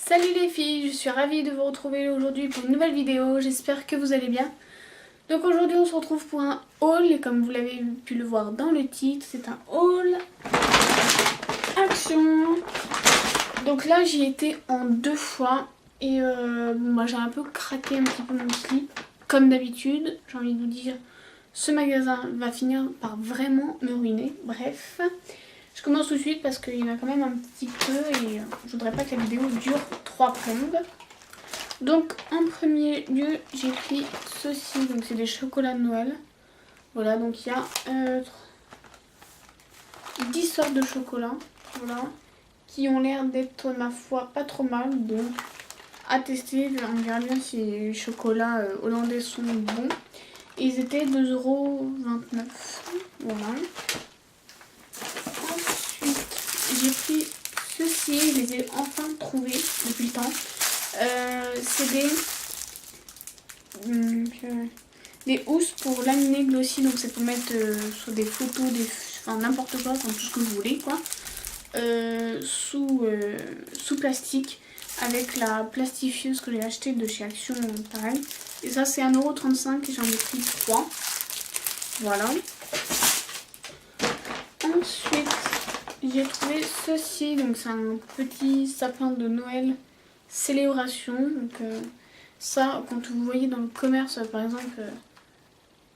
Salut les filles, je suis ravie de vous retrouver aujourd'hui pour une nouvelle vidéo, j'espère que vous allez bien. Donc aujourd'hui on se retrouve pour un haul et comme vous l'avez pu le voir dans le titre, c'est un haul action. Donc là j'y étais en 2 fois et moi j'ai un peu craqué un petit peu mon slip. Comme d'habitude, j'ai envie de vous dire, ce magasin va finir par vraiment me ruiner, bref. Je commence tout de suite parce qu'il y en a quand même un petit peu et je voudrais pas que la vidéo dure 3 plombes. Donc en premier lieu j'ai pris ceci, donc c'est des chocolats de Noël. Voilà, donc il y a 10 sortes de chocolat, voilà, qui ont l'air d'être ma foi pas trop mal, donc à tester. On verra bien si les chocolats hollandais sont bons. Et ils étaient 2,29 €, voilà. J'ai pris ceci, je les ai enfin trouvés depuis le temps. C'est des housses pour laminer glossy, donc c'est pour mettre sur des photos, enfin n'importe quoi, enfin tout ce que vous voulez quoi. Sous plastique avec la plastifieuse que j'ai acheté de chez Action, pareil. Et ça c'est 1,35 € et j'en ai pris 3. Voilà. Ensuite, j'ai trouvé ceci, donc c'est un petit sapin de Noël célébration. Donc ça, quand vous voyez dans le commerce, par exemple,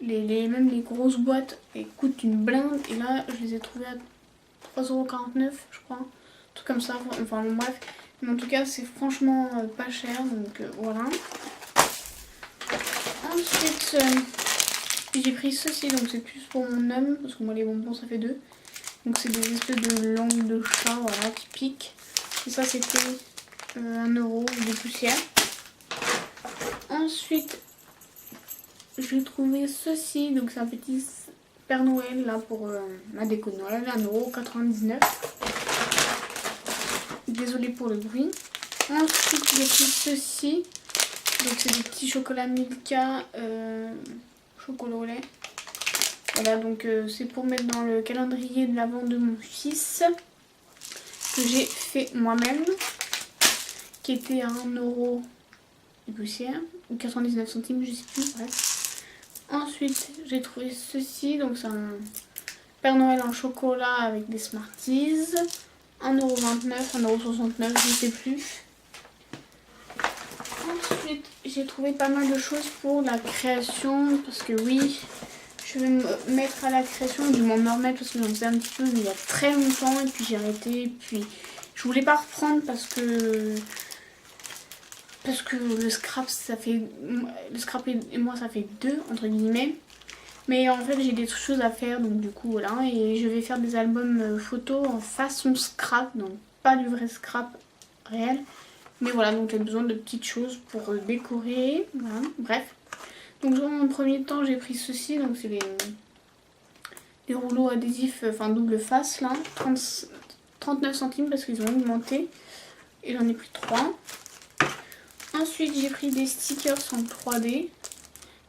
même les grosses boîtes, elles coûtent une blinde. Et là, je les ai trouvées à 3,49 € je crois. Un truc comme ça, enfin bon, bref. Mais en tout cas, c'est franchement pas cher, donc voilà. Ensuite, j'ai pris ceci, donc c'est plus pour mon homme, parce que moi les bonbons ça fait 2. Donc c'est des espèces de langues de chat, voilà, qui piquent. Et ça c'était 1 € de poussière. Ensuite, j'ai trouvé ceci, donc c'est un petit Père Noël là pour ma déco de Noël, 1,99 €. Désolée pour le bruit. Ensuite j'ai pris ceci, donc c'est des petits chocolats Milka chocolat au lait. Voilà, donc c'est pour mettre dans le calendrier de l'avant de mon fils que j'ai fait moi-même, qui était à 1 € de poussière ou 99 centimes, je sais plus, bref. Ensuite j'ai trouvé ceci, donc c'est un Père Noël en chocolat avec des Smarties, 1,29 €, 1,69 €, je sais plus. Ensuite j'ai trouvé pas mal de choses pour la création, parce que oui, je vais me mettre à la création, du moins me remettre parce que j'en faisais un petit peu mais il y a très longtemps et puis j'ai arrêté. Et puis je voulais pas reprendre parce que le scrap et moi ça fait 2 entre guillemets. Mais en fait j'ai des choses à faire, donc du coup voilà. Et je vais faire des albums photos en façon scrap, donc pas du vrai scrap réel. Mais voilà, donc j'ai besoin de petites choses pour décorer, voilà, bref. Donc en premier temps j'ai pris ceci, donc c'est les rouleaux adhésifs, enfin double face là, 39 centimes parce qu'ils ont augmenté. Et j'en ai pris 3. Ensuite j'ai pris des stickers en 3D.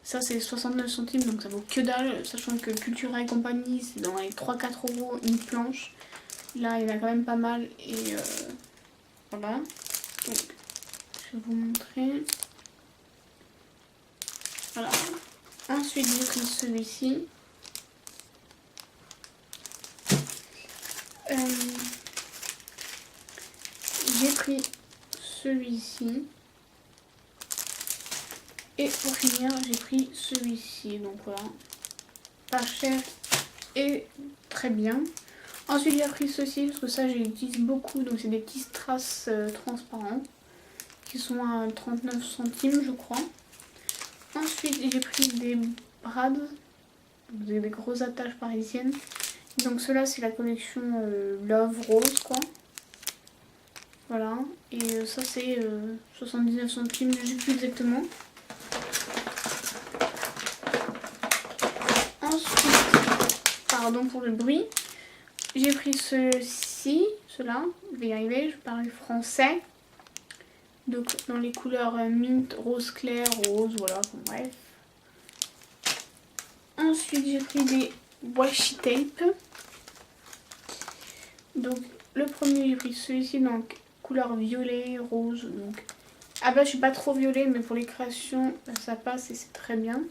Ça c'est 69 centimes, donc ça vaut que dalle, sachant que Cultura et compagnie c'est dans les 3-4 € une planche. Là il y en a quand même pas mal et voilà. Donc je vais vous montrer. Voilà. Ensuite j'ai pris celui-ci. J'ai pris celui-ci. Et pour finir j'ai pris celui-ci. Donc voilà. Pas cher et très bien. Ensuite j'ai pris ceci parce que ça j'utilise beaucoup. Donc c'est des petits strass transparents qui sont à 39 centimes je crois. Ensuite j'ai pris des brades. Vous avez des grosses attaches parisiennes. Donc ceux-là c'est la collection Love Rose quoi. Voilà. Et ça c'est 79 centimes, je sais plus exactement. Ensuite, pardon pour le bruit, j'ai pris ceux-là, je vais y arriver, je parle français. Donc dans les couleurs mint, rose clair, rose, voilà, enfin, bref. Ensuite j'ai pris des washi tape. Donc le premier j'ai pris celui-ci, donc couleurs violet, rose. Donc ah bah je suis pas trop violet, mais pour les créations ça passe et c'est très bien.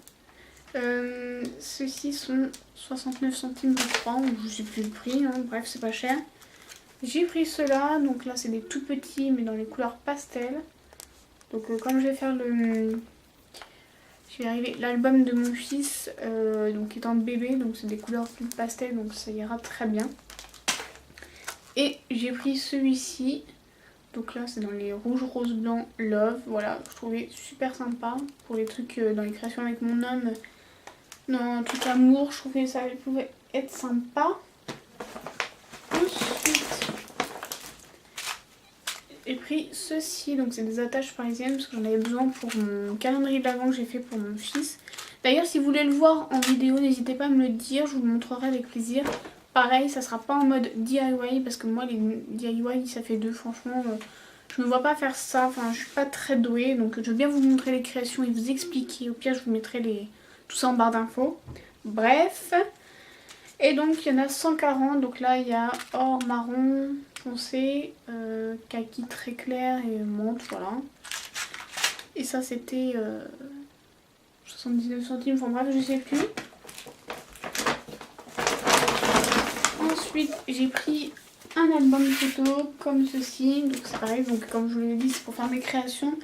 Ceux-ci sont 69 centimes je crois, ou je sais plus le prix, hein. Bref c'est pas cher. J'ai pris ceux-là, donc là c'est des tout petits mais dans les couleurs pastel. Donc comme je vais faire l'album de mon fils, donc étant bébé, donc c'est des couleurs plus pastel, donc ça ira très bien. Et j'ai pris celui-ci, donc là c'est dans les rouge, rose, blanc, love, voilà, je trouvais super sympa pour les trucs dans les créations avec mon homme, dans tout amour, je trouvais ça pouvait être sympa. Ensuite, j'ai pris ceci, donc c'est des attaches parisiennes parce que j'en avais besoin pour mon calendrier de l'avant que j'ai fait pour mon fils. D'ailleurs si vous voulez le voir en vidéo, n'hésitez pas à me le dire, je vous le montrerai avec plaisir. Pareil, ça sera pas en mode DIY parce que moi les DIY ça fait deux, franchement je me vois pas faire ça, enfin je suis pas très douée, donc je veux bien vous montrer les créations et vous expliquer, au pire je vous mettrai tout ça en barre d'infos. Bref, et donc il y en a 140, donc là il y a or, marron, foncé, kaki très clair et menthe, voilà. Et ça c'était 79 centimes, enfin bref je sais plus. Ensuite j'ai pris un album photo comme ceci, donc c'est pareil, donc comme je vous l'ai dit c'est pour faire mes créations.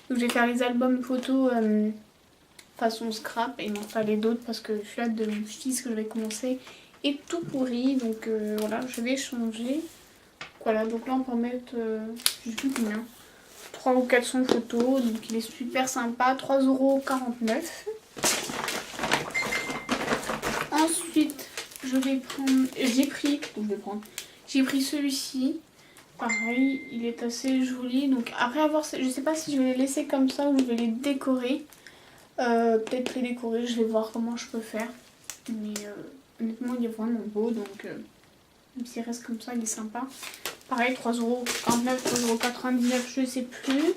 Donc je vais faire les albums photos façon scrap et il m'en fallait d'autres parce que celui-là de mon fils que je vais commencer est tout pourri, donc voilà je vais changer. Voilà, donc là on peut en mettre, je sais plus combien, 300 ou 400 photos, donc il est super sympa, 3,49 €. Ensuite j'ai pris celui-ci, pareil, il est assez joli, donc après avoir, je sais pas si je vais les laisser comme ça ou je vais les décorer, peut-être les décorer, je vais voir comment je peux faire, mais honnêtement il est vraiment beau, donc même s'il reste comme ça il est sympa. Pareil, 3,49 €, 3,99 €, je sais plus.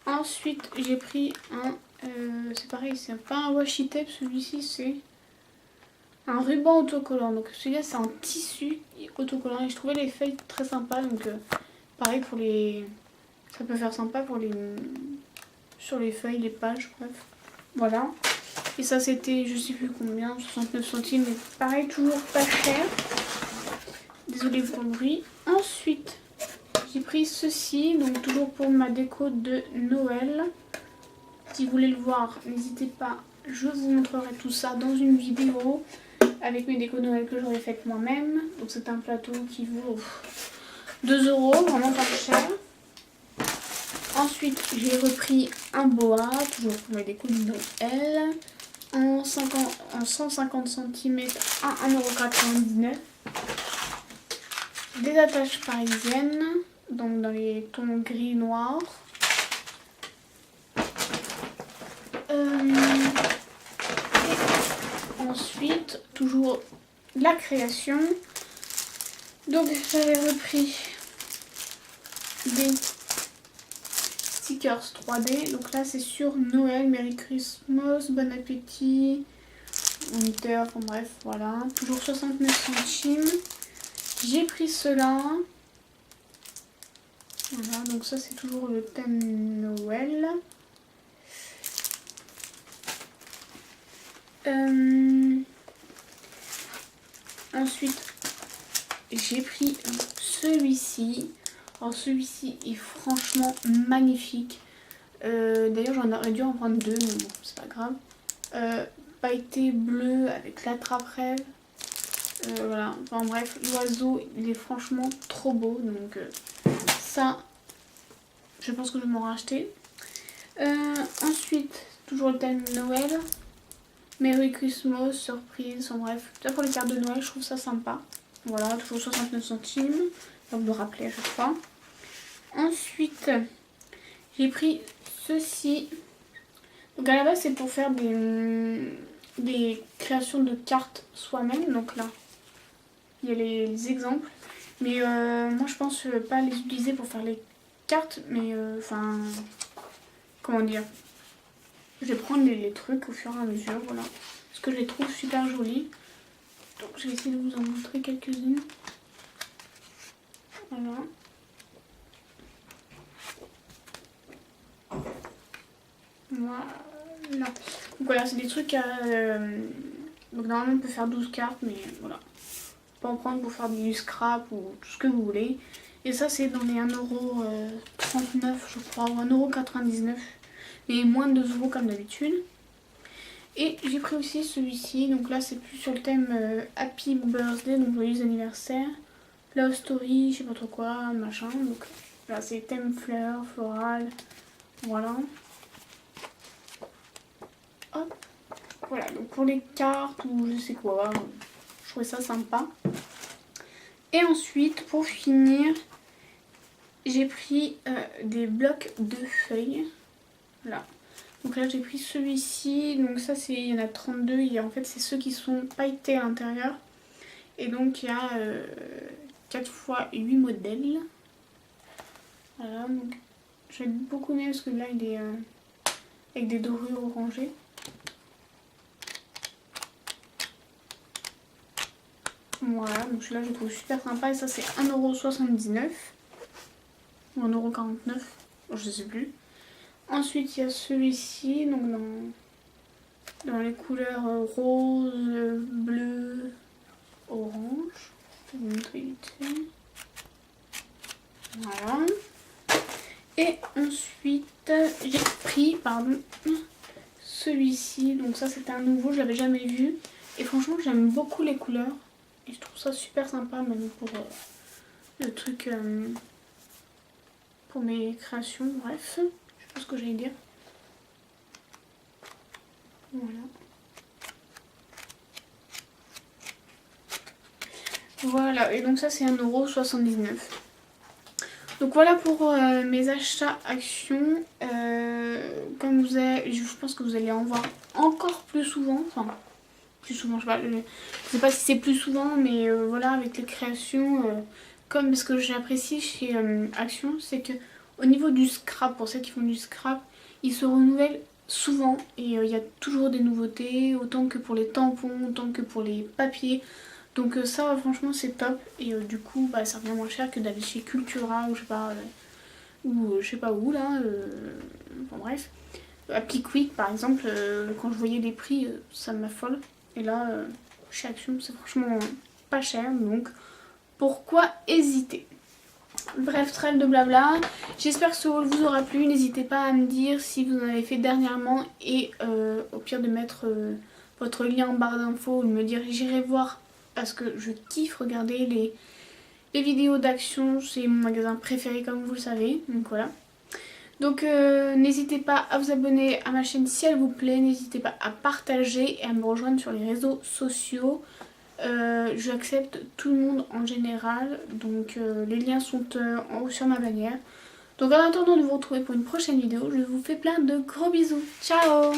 Ensuite j'ai pris un, c'est pareil, c'est pas un washi tape, celui-ci c'est un ruban autocollant, donc celui-là c'est en tissu autocollant et je trouvais les feuilles très sympas, donc pareil pour les, ça peut faire sympa pour les, sur les feuilles, les pages, bref, voilà. Et ça c'était je sais plus combien, 69 centimes, mais pareil toujours pas cher, désolée pour le bruit. Ensuite j'ai pris ceci, donc toujours pour ma déco de Noël, si vous voulez le voir n'hésitez pas, je vous montrerai tout ça dans une vidéo avec mes décos de Noël que j'aurais faites moi-même. Donc c'est un plateau qui vaut 2 €, vraiment pas cher. Ensuite j'ai repris un boa, toujours pour mes décos de Noël, en 150 cm à 1,99 €. Des attaches parisiennes, donc dans les tons gris noir. Ensuite, toujours la création. Donc j'avais repris des stickers 3D. Donc là c'est sur Noël, Merry Christmas, bon appétit, Winter, enfin bref, voilà. Toujours 69 centimes. J'ai pris cela. Voilà, donc ça c'est toujours le thème Noël. Ensuite j'ai pris celui-ci. Alors celui-ci est franchement magnifique. D'ailleurs j'en aurais dû en prendre deux, mais bon c'est pas grave. Pailleté bleu avec l'attrape-rêve. Voilà, enfin bref, l'oiseau il est franchement trop beau, donc ça je pense que je vais m'en racheter. Ensuite toujours le thème Noël, Merry Christmas, surprise, en bref, ça pour les cartes de Noël, je trouve ça sympa. Voilà, toujours 69 centimes, ça me le rappeler à chaque fois. Ensuite j'ai pris ceci, donc à la base c'est pour faire des créations de cartes soi-même, donc là il y a les exemples, mais moi je pense pas les utiliser pour faire les cartes, mais enfin comment dire, je vais prendre les trucs au fur et à mesure, voilà, parce que je les trouve super jolis. Donc je vais essayer de vous en montrer quelques-unes. Voilà. Voilà. Donc voilà, c'est des trucs à... Donc normalement on peut faire 12 cartes, mais voilà. On peut en prendre pour faire du scrap ou tout ce que vous voulez. Et ça c'est dans les 1,39€ je crois, ou 1,99€. Mais moins de 2€ comme d'habitude. Et j'ai pris aussi celui-ci, donc là c'est plus sur le thème Happy Birthday, donc joyeux anniversaire. Love Story, je sais pas trop quoi, machin. Donc là c'est thème fleurs, floral, voilà. Hop, voilà, donc pour les cartes ou je sais quoi, je trouvais ça sympa. Et ensuite, pour finir, j'ai pris des blocs de feuilles, là. Donc là j'ai pris celui-ci, donc ça c'est, il y en a 32 et en fait c'est ceux qui sont pailletés à l'intérieur. Et donc il y a 4 x 8 modèles. Voilà, donc j'aime beaucoup mieux parce que là il est avec des dorures orangées. Voilà, donc celui-là je le trouve super sympa et ça c'est 1,79€ ou 1,49€, je sais plus. Ensuite il y a celui-ci, donc dans les couleurs rose, bleu, orange. Je vais vous montrer vite fait. Voilà. Et ensuite j'ai pris, celui-ci. Donc ça c'était un nouveau, je l'avais jamais vu. Et franchement j'aime beaucoup les couleurs. Et je trouve ça super sympa même pour le truc, pour mes créations, bref. Je sais pas ce que j'allais dire. Voilà. Voilà, et donc ça c'est 1,79€. Donc voilà pour mes achats actions. Comme vous avez, je pense que vous allez en voir encore plus souvent. Enfin, plus souvent, je sais pas si c'est plus souvent, mais voilà, avec les créations. Comme ce que j'apprécie chez Action, c'est que au niveau du scrap, pour ceux qui font du scrap, ils se renouvellent souvent. Et il y a toujours des nouveautés, autant que pour les tampons, autant que pour les papiers. Donc ça franchement c'est top et du coup ça revient moins cher que d'aller chez Cultura ou je sais pas je sais pas où là, enfin bref. Appli Quick par exemple, quand je voyais les prix ça m'affole et là chez Action c'est franchement pas cher donc pourquoi hésiter. Bref, trêve de blabla, j'espère que ce haul vous aura plu, n'hésitez pas à me dire si vous en avez fait dernièrement et au pire de mettre votre lien en barre d'infos ou de me dire j'irai voir parce que je kiffe regarder les vidéos d'Action, c'est mon magasin préféré comme vous le savez, donc voilà. Donc n'hésitez pas à vous abonner à ma chaîne si elle vous plaît, n'hésitez pas à partager et à me rejoindre sur les réseaux sociaux. J'accepte tout le monde en général, donc les liens sont en haut sur ma bannière. Donc en attendant de vous retrouver pour une prochaine vidéo, je vous fais plein de gros bisous. Ciao!